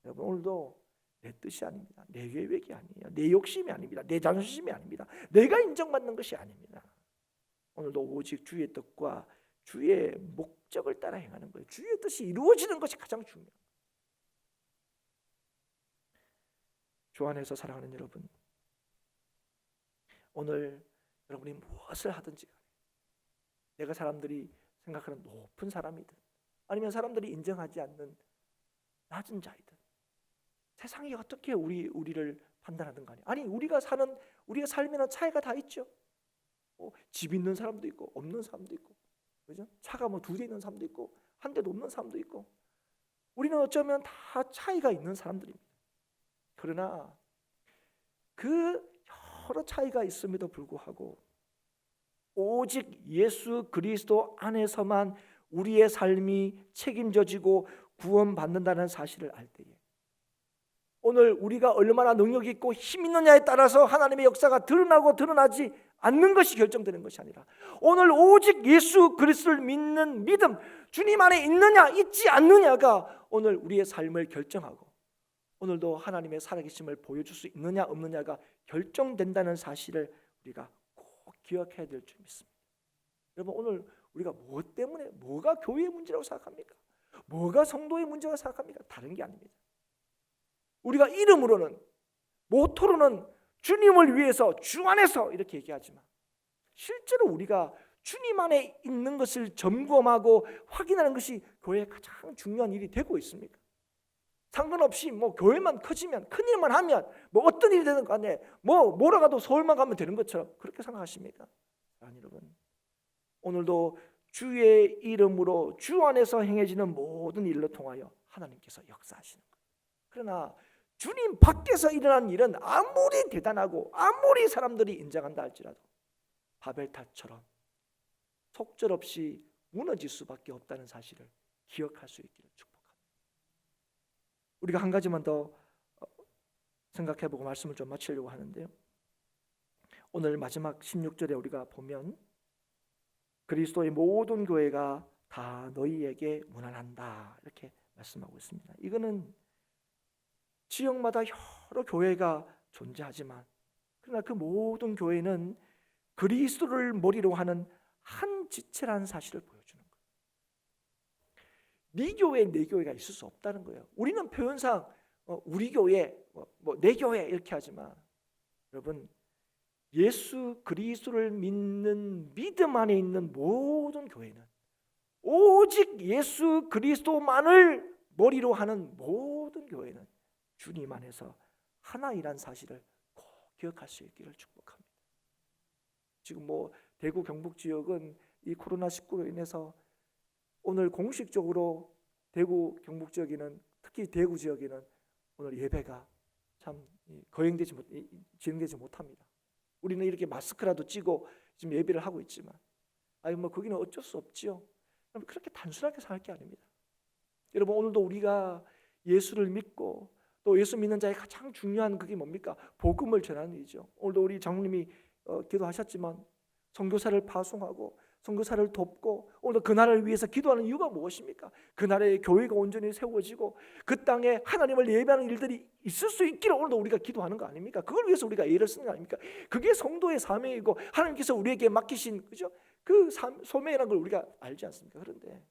여러분, 오늘도 내 뜻이 아닙니다. 내 계획이 아니에요. 내 욕심이 아닙니다. 내 자존심이 아닙니다. 내가 인정받는 것이 아닙니다. 오늘도 오직 주의 뜻과 주의 목적을 따라 행하는 거예요. 주의 뜻이 이루어지는 것이 가장 중요해요. 주 안에서 사랑하는 여러분, 오늘 여러분이 무엇을 하든지 내가 사람들이 생각하는 높은 사람이든 아니면 사람들이 인정하지 않는 낮은 자이든 세상이 어떻게 우리를 판단하든 간에, 아니 우리가 삶에는 차이가 다 있죠. 집 있는 사람도 있고 없는 사람도 있고, 그죠? 차가 뭐 2대 있는 사람도 있고 한 대도 없는 사람도 있고, 우리는 어쩌면 다 차이가 있는 사람들입니다. 그러나 그 여러 차이가 있음에도 불구하고 오직 예수 그리스도 안에서만 우리의 삶이 책임져지고 구원받는다는 사실을 알 때에 오늘 우리가 얼마나 능력 있고 힘 있느냐에 따라서 하나님의 역사가 드러나고 드러나지 않는 것이 결정되는 것이 아니라 오늘 오직 예수 그리스도를 믿는 믿음, 주님 안에 있느냐 있지 않느냐가 오늘 우리의 삶을 결정하고 오늘도 하나님의 살아계심을 보여줄 수 있느냐 없느냐가 결정된다는 사실을 우리가 꼭 기억해야 될 줄 믿습니다. 여러분, 오늘 우리가 무엇 때문에, 뭐가 교회의 문제라고 생각합니까? 뭐가 성도의 문제라고 생각합니까? 다른 게 아닙니다. 우리가 이름으로는, 모토로는 주님을 위해서 주 안에서 이렇게 얘기하지만 실제로 우리가 주님 안에 있는 것을 점검하고 확인하는 것이 교회의 가장 중요한 일이 되고 있습니까? 상관없이 뭐 교회만 커지면, 큰 일만 하면 뭐 어떤 일이 되는 간에 뭐 몰아가도 서울만 가면 되는 것처럼 그렇게 생각하십니까? 아니, 여러분, 오늘도 주의 이름으로 주 안에서 행해지는 모든 일로 통하여 하나님께서 역사하시는 거예요. 그러나 주님 밖에서 일어난 일은 아무리 대단하고 아무리 사람들이 인정한다 할지라도 바벨탑처럼 속절없이 무너질 수밖에 없다는 사실을 기억할 수 있기를 축복합니다. 우리가 한 가지만 더 생각해보고 말씀을 좀 마치려고 하는데요, 오늘 마지막 16절에 우리가 보면 그리스도의 모든 교회가 다 너희에게 문안한다 이렇게 말씀하고 있습니다. 이거는 지역마다 여러 교회가 존재하지만 그러나 그 모든 교회는 그리스도를 머리로 하는 한 지체라는 사실을 보여주는 거예요. 네 교회, 내 교회가 있을 수 없다는 거예요. 우리는 표현상 우리 교회, 내 교회 이렇게 하지만 여러분, 예수 그리스도를 믿는 믿음 안에 있는 모든 교회는 오직 예수 그리스도만을 머리로 하는 모든 교회는 주님 안에서 하나이란 사실을 꼭 기억할 수 있기를 축복합니다. 지금 뭐 대구 경북 지역은 이 코로나19로 인해서 오늘 공식적으로 대구 경북 지역에는, 특히 대구 지역에는 오늘 예배가 참 진행되지 못합니다. 우리는 이렇게 마스크라도 찌고 지금 예배를 하고 있지만 뭐 거기는 어쩔 수 없지요. 그렇게 단순하게 생각할 게 아닙니다. 여러분, 오늘도 우리가 예수를 믿고 또 예수 믿는 자의 가장 중요한 그게 뭡니까? 복음을 전하는 일이죠. 오늘도 우리 장로님이 기도하셨지만 선교사를 파송하고 선교사를 돕고 오늘도 그 나라를 위해서 기도하는 이유가 무엇입니까? 그 나라의 교회가 온전히 세워지고 그 땅에 하나님을 예배하는 일들이 있을 수 있기를 오늘도 우리가 기도하는 거 아닙니까? 그걸 위해서 우리가 애를 쓰는 거 아닙니까? 그게 성도의 사명이고 하나님께서 우리에게 맡기신, 그죠? 그 소명이라는 걸 우리가 알지 않습니까? 그런데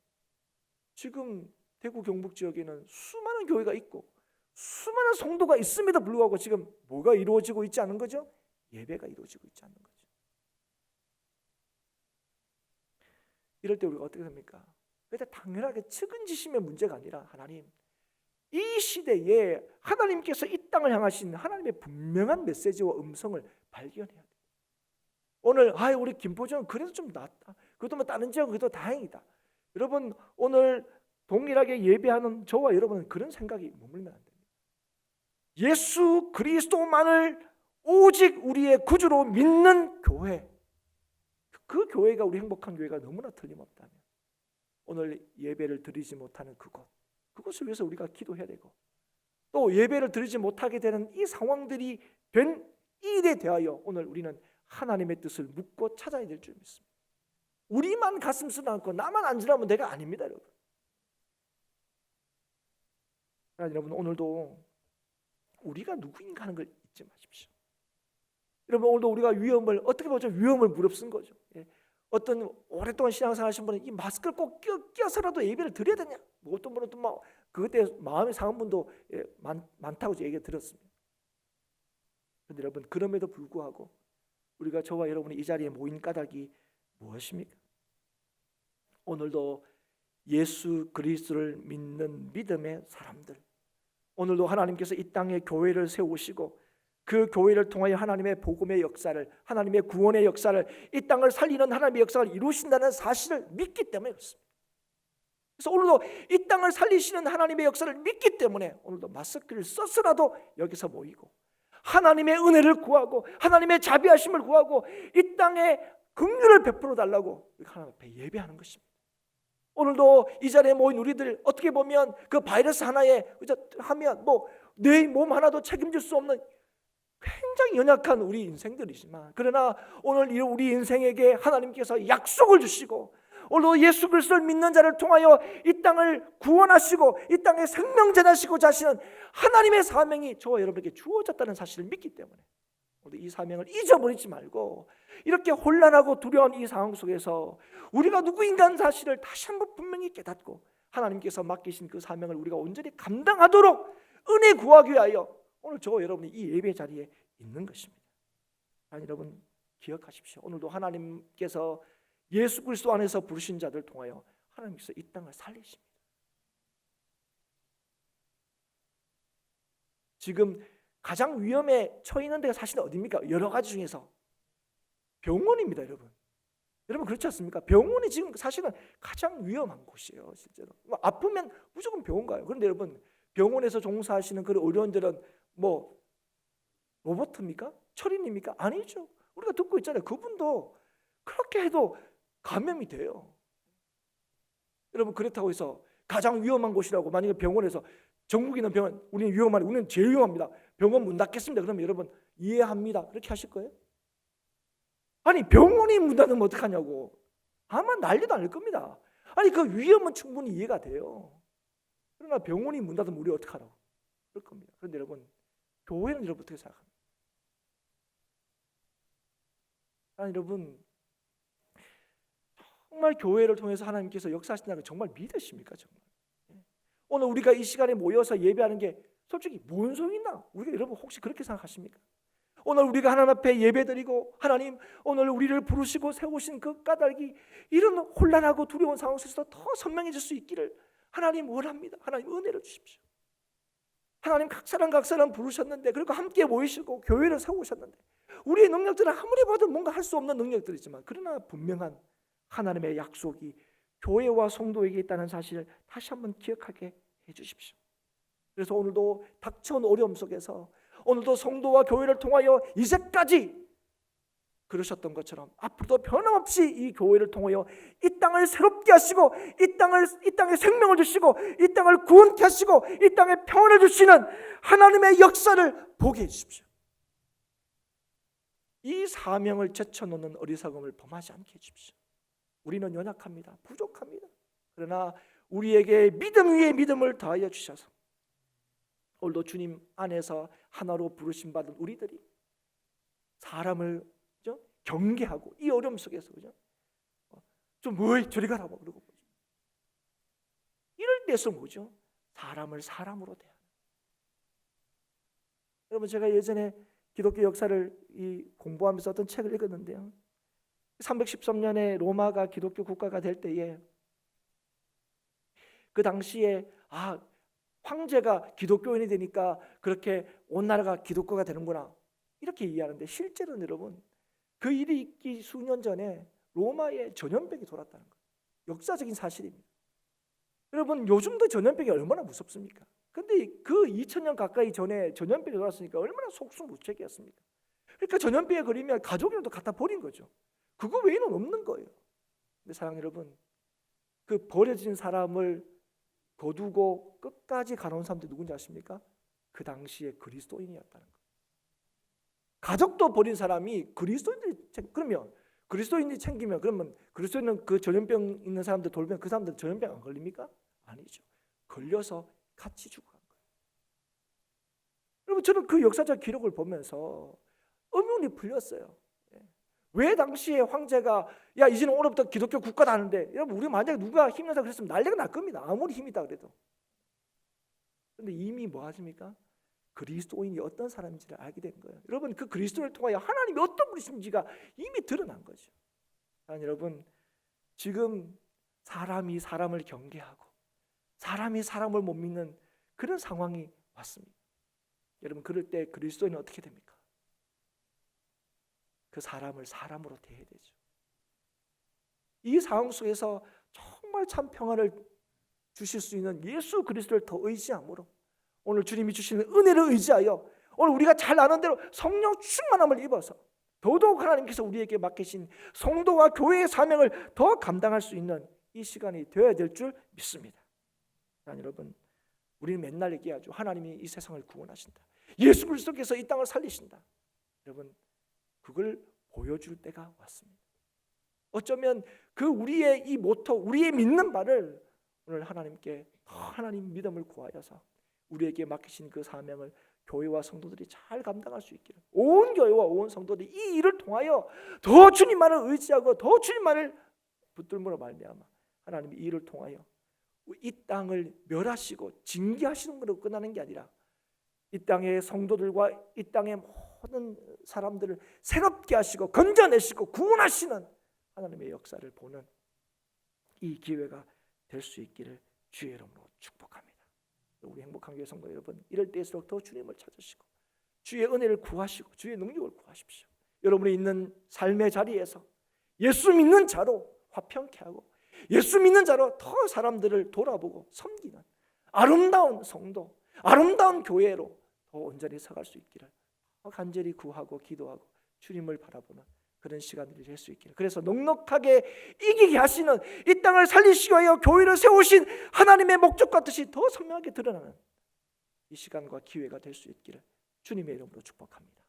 지금 대구 경북 지역에는 수많은 교회가 있고 수많은 성도가 있음에도 불구하고 지금 뭐가 이루어지고 있지 않은 거죠? 예배가 이루어지고 있지 않는 거죠. 이럴 때 우리가 어떻게 됩니까? 그때 당연하게 측은지심의 문제가 아니라 하나님, 이 시대에 하나님께서 이 땅을 향하신 하나님의 분명한 메시지와 음성을 발견해야 돼요. 오늘 우리 김포지역은 그래도 좀 낫다, 그래도 뭐 다른 지역은 그래도 다행이다. 여러분, 오늘 동일하게 예배하는 저와 여러분은 그런 생각이 머물면 안 됩니다. 예수 그리스도만을 오직 우리의 구주로 믿는 교회, 그 교회가 우리 행복한 교회가 너무나 틀림없다면 오늘 예배를 드리지 못하는 그것을 위해서 우리가 기도해야 되고, 또 예배를 드리지 못하게 되는 이 상황들이 된 일에 대하여 오늘 우리는 하나님의 뜻을 묻고 찾아야 될 줄 믿습니다. 우리만 가슴 쓰다않고 나만 안지라면 내가 아닙니다, 여러분. 여러분, 오늘도 우리가 누구인가 하는 걸 잊지 마십시오. 여러분, 오늘도 우리가 위험을, 어떻게 보면 위험을 무릅쓴 거죠. 어떤 오랫동안 신앙생활 하신 분은 이 마스크를 꼭 껴서라도 예배를 드려야 되냐, 뭐 어떤 분은 또 그때 마음이 상한 분도 많다고 얘기 들었습니다. 그런데 여러분, 그럼에도 불구하고 우리가, 저와 여러분이 이 자리에 모인 까닭이 무엇입니까? 오늘도 예수 그리스도를 믿는 믿음의 사람들, 오늘도 하나님께서 이 땅에 교회를 세우시고 그 교회를 통하여 하나님의 복음의 역사를, 하나님의 구원의 역사를, 이 땅을 살리는 하나님의 역사를 이루신다는 사실을 믿기 때문에 그렇습니다. 그래서 오늘도 이 땅을 살리시는 하나님의 역사를 믿기 때문에 오늘도 마스크를 써서라도 여기서 모이고 하나님의 은혜를 구하고 하나님의 자비하심을 구하고 이 땅에 긍휼을 베풀어 달라고 하나님 앞에 예배하는 것입니다. 오늘도 이 자리에 모인 우리들, 어떻게 보면 그 바이러스 하나에 하면 내 몸 하나도 책임질 수 없는 굉장히 연약한 우리 인생들이지만, 그러나 오늘 우리 인생에게 하나님께서 약속을 주시고 오늘도 예수 그리스도를 믿는 자를 통하여 이 땅을 구원하시고 이 땅에 생명전하시고자 하시는 하나님의 사명이 저와 여러분에게 주어졌다는 사실을 믿기 때문에 오늘 이 사명을 잊어버리지 말고, 이렇게 혼란하고 두려운 이 상황 속에서 우리가 누구인가 하는 사실을 다시 한번 분명히 깨닫고 하나님께서 맡기신 그 사명을 우리가 온전히 감당하도록 은혜 구하기 위하여 오늘 저와 여러분이 이 예배 자리에 있는 것입니다. 여러분, 기억하십시오. 오늘도 하나님께서 예수 그리스도 안에서 부르신 자들 통하여 하나님께서 이 땅을 살리십니다. 지금 가장 위험에 처해 있는 데가 사실 어디입니까? 여러 가지 중에서 병원입니다, 여러분. 여러분 그렇지 않습니까? 병원이 지금 사실은 가장 위험한 곳이에요, 실제로. 아프면 무조건 병원 가요. 그런데 여러분 병원에서 종사하시는 그 의료원들은 뭐 로봇입니까? 철인입니까? 아니죠. 우리가 듣고 있잖아요. 그분도 그렇게 해도 감염이 돼요. 여러분 그렇다고 해서 가장 위험한 곳이라고 만약에 병원에서 전국에 있는 병원 우리는 위험하니 우리는 제일 위험합니다. 병원 문 닫겠습니다. 그러면 여러분 이해합니다. 그렇게 하실 거예요? 아니 병원이 문 닫으면 어떡하냐고. 아마 난리도 아닐 겁니다. 아니 그 위험은 충분히 이해가 돼요. 그러나 병원이 문 닫으면 우리 어떡하라고 그럴 겁니다. 그런데 여러분 교회는 여러분 어떻게 생각합니까? 아니 여러분 정말 교회를 통해서 하나님께서 역사하신다는 걸 정말 믿으십니까? 정말 오늘 우리가 이 시간에 모여서 예배하는 게 솔직히 뭔 소용이 있나? 우리가 여러분 혹시 그렇게 생각하십니까? 오늘 우리가 하나님 앞에 예배드리고 하나님 오늘 우리를 부르시고 세우신 그 까닭이 이런 혼란하고 두려운 상황 속에서 더 선명해질 수 있기를 하나님 원합니다. 하나님 은혜를 주십시오. 하나님 각 사람 부르셨는데 그리고 함께 모이시고 교회를 세우셨는데 우리의 능력들은 아무리 봐도 뭔가 할 수 없는 능력들이지만 그러나 분명한 하나님의 약속이 교회와 성도에게 있다는 사실을 다시 한번 기억하게 해주십시오. 그래서 오늘도 닥쳐온 어려움 속에서 오늘도 성도와 교회를 통하여 이제까지 그러셨던 것처럼 앞으로도 변함없이 이 교회를 통하여 이 땅을 새롭게 하시고 이 땅에 생명을 주시고 이 땅을 구원케 하시고 이 땅에 평안을 주시는 하나님의 역사를 보게 해주십시오. 이 사명을 제쳐놓는 어리석음을 범하지 않게 해주십시오. 우리는 연약합니다. 부족합니다. 그러나 우리에게 믿음 위에 믿음을 더하여 주셔서 오늘도 주님 안에서 하나로 부르심 받은 우리들이 사람을 경계하고 이 어려움 속에서 좀 저리 가라고 그러고 이럴 때서 뭐죠? 사람을 사람으로 대하는. 여러분 제가 예전에 기독교 역사를 공부하면서 어떤 책을 읽었는데요. 313년에 로마가 기독교 국가가 될 때에 그 당시에 황제가 기독교인이 되니까 그렇게 온 나라가 기독교가 되는구나 이렇게 이해하는데 실제로는 여러분 그 일이 있기 수년 전에 로마에 전염병이 돌았다는 거예요. 역사적인 사실입니다. 여러분 요즘도 전염병이 얼마나 무섭습니까? 근데 그 2000년 가까이 전에 전염병이 돌았으니까 얼마나 속수무책이었습니까? 그러니까 전염병에 걸리면 가족이라도 갖다 버린 거죠. 그거 외에는 없는 거예요. 근데 사랑 여러분 그 버려진 사람을 거두고 끝까지 가놓은 사람들이 누군지 아십니까? 그 당시에 그리스도인이었다는 거예요. 가족도 버린 사람이 그리스도인들이 그러면 그리스도인이 챙기면 그러면 그리스도인은 그 전염병 있는 사람들 돌면 그 사람들 전염병 안 걸립니까? 아니죠. 걸려서 같이 죽어간 거예요. 여러분 저는 그 역사적 기록을 보면서 의문이 풀렸어요. 왜 당시에 황제가 야 이제는 오늘부터 기독교 국가다 하는데 여러분 우리 만약에 누가 힘내서 그랬으면 난리가 날 겁니다. 아무리 힘이 있다 그래도. 그런데 이미 뭐 하십니까? 그리스도인이 어떤 사람인지를 알게 된 거예요. 여러분 그 그리스도를 통하여 하나님이 어떤 분이신지가 이미 드러난 거죠. 여러분 지금 사람이 사람을 경계하고 사람이 사람을 못 믿는 그런 상황이 왔습니다. 여러분 그럴 때 그리스도인은 어떻게 됩니까? 그 사람을 사람으로 대해야 되죠. 이 상황 속에서 정말 참 평안을 주실 수 있는 예수 그리스도를 더 의지함으로 오늘 주님이 주시는 은혜를 의지하여 오늘 우리가 잘 아는 대로 성령 충만함을 입어서 더더욱 하나님께서 우리에게 맡기신 성도와 교회의 사명을 더 감당할 수 있는 이 시간이 되어야 될 줄 믿습니다. 여러분 우리는 맨날 얘기하죠. 하나님이 이 세상을 구원하신다. 예수 그리스도께서 이 땅을 살리신다. 여러분 그걸 보여줄 때가 왔습니다. 어쩌면 그 우리의 이 모토, 우리의 믿는 바를 오늘 하나님께 더 하나님 믿음을 구하여서 우리에게 맡기신 그 사명을 교회와 성도들이 잘 감당할 수 있기를 온 교회와 온 성도들이 이 일을 통하여 더 주님만을 의지하고 더 주님만을 붙들므로 말미암아 하나님이 이 일을 통하여 이 땅을 멸하시고 징계하시는 것으로 끝나는 게 아니라 이 땅의 성도들과 이 땅의 모든 사람들을 새롭게 하시고 건져내시고 구원하시는 하나님의 역사를 보는 이 기회가 될 수 있기를 주의 이름으로 축복합니다. 우리 행복한 교회 성도 여러분, 이럴 때일수록 더 주님을 찾으시고 주의 은혜를 구하시고 주의 능력을 구하십시오. 여러분이 있는 삶의 자리에서 예수 믿는 자로 화평케 하고 예수 믿는 자로 더 사람들을 돌아보고 섬기는 아름다운 성도, 아름다운 교회로 더 온전히 서갈 수 있기를 간절히 구하고 기도하고 주님을 바라보는 그런 시간들이 될 수 있기를. 그래서 넉넉하게 이기게 하시는 이 땅을 살리시기 위하여 교회를 세우신 하나님의 목적과 뜻이 더 선명하게 드러나는 이 시간과 기회가 될 수 있기를 주님의 이름으로 축복합니다.